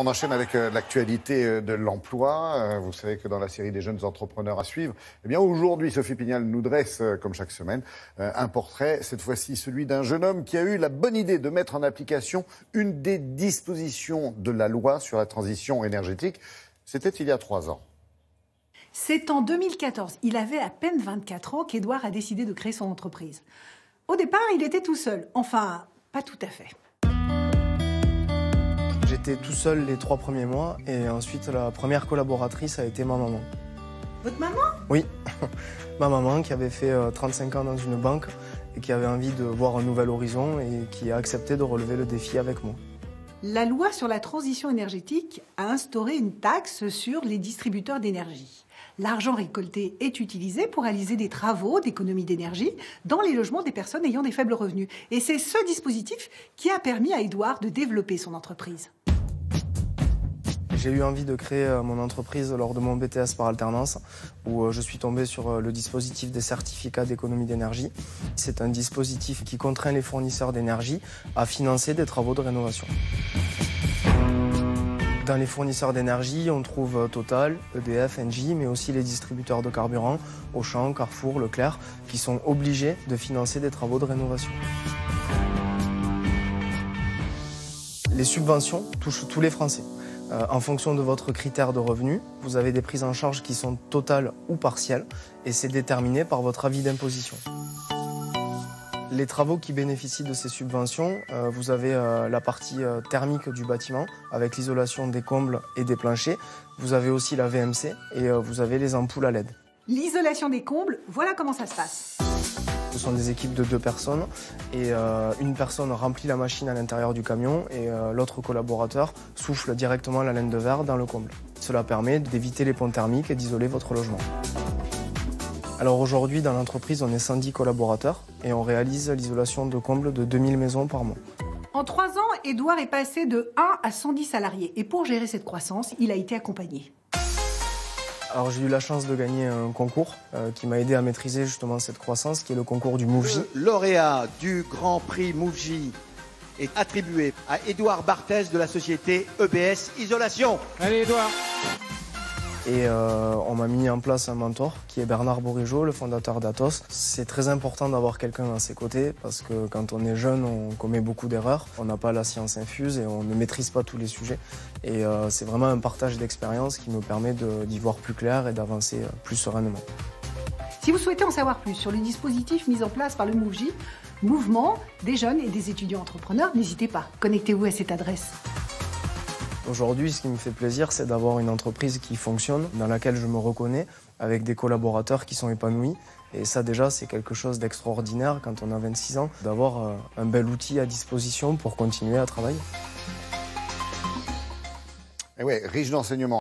On enchaîne avec l'actualité de l'emploi. Vous savez que dans la série des jeunes entrepreneurs à suivre, eh bien aujourd'hui, Sophie Pignal nous dresse, comme chaque semaine, un portrait, cette fois-ci celui d'un jeune homme qui a eu la bonne idée de mettre en application une des dispositions de la loi sur la transition énergétique. C'était il y a 3 ans. C'est en 2014, il avait à peine 24 ans, qu'Édouard a décidé de créer son entreprise. Au départ, il était tout seul. Enfin, pas tout à fait. J'étais tout seul les 3 premiers mois et ensuite la première collaboratrice a été ma maman. Votre maman ? Oui, ma maman qui avait fait 35 ans dans une banque et qui avait envie de voir un nouvel horizon et qui a accepté de relever le défi avec moi. La loi sur la transition énergétique a instauré une taxe sur les distributeurs d'énergie. L'argent récolté est utilisé pour réaliser des travaux d'économie d'énergie dans les logements des personnes ayant des faibles revenus. Et c'est ce dispositif qui a permis à Édouard de développer son entreprise. J'ai eu envie de créer mon entreprise lors de mon BTS par alternance où je suis tombé sur le dispositif des certificats d'économie d'énergie. C'est un dispositif qui contraint les fournisseurs d'énergie à financer des travaux de rénovation. Dans les fournisseurs d'énergie, on trouve Total, EDF, Engie, mais aussi les distributeurs de carburant, Auchan, Carrefour, Leclerc, qui sont obligés de financer des travaux de rénovation. Les subventions touchent tous les Français. En fonction de votre critère de revenu, vous avez des prises en charge qui sont totales ou partielles, et c'est déterminé par votre avis d'imposition. Les travaux qui bénéficient de ces subventions, vous avez la partie thermique du bâtiment avec l'isolation des combles et des planchers. Vous avez aussi la VMC et vous avez les ampoules à LED. L'isolation des combles, voilà comment ça se passe. Ce sont des équipes de 2 personnes et une personne remplit la machine à l'intérieur du camion et l'autre collaborateur souffle directement la laine de verre dans le comble. Cela permet d'éviter les ponts thermiques et d'isoler votre logement. Alors aujourd'hui, dans l'entreprise, on est 110 collaborateurs et on réalise l'isolation de combles de 2000 maisons par mois. En 3 ans, Édouard est passé de 1 à 110 salariés. Et pour gérer cette croissance, il a été accompagné. Alors j'ai eu la chance de gagner un concours qui m'a aidé à maîtriser justement cette croissance, qui est le concours du MoveJ. Le lauréat du Grand Prix MoveJ est attribué à Édouard Barthès de la société EBS Isolation. Allez Édouard. Et on m'a mis en place un mentor qui est Bernard Bourigeaud, le fondateur d'Atos. C'est très important d'avoir quelqu'un à ses côtés parce que quand on est jeune, on commet beaucoup d'erreurs. On n'a pas la science infuse et on ne maîtrise pas tous les sujets. Et c'est vraiment un partage d'expérience qui me permet d'y voir plus clair et d'avancer plus sereinement. Si vous souhaitez en savoir plus sur le dispositif mis en place par le MoveJ, Mouvement des jeunes et des étudiants entrepreneurs, n'hésitez pas, connectez-vous à cette adresse. Aujourd'hui, ce qui me fait plaisir, c'est d'avoir une entreprise qui fonctionne, dans laquelle je me reconnais, avec des collaborateurs qui sont épanouis. Et ça, déjà, c'est quelque chose d'extraordinaire quand on a 26 ans, d'avoir un bel outil à disposition pour continuer à travailler. Et ouais, riche d'enseignements.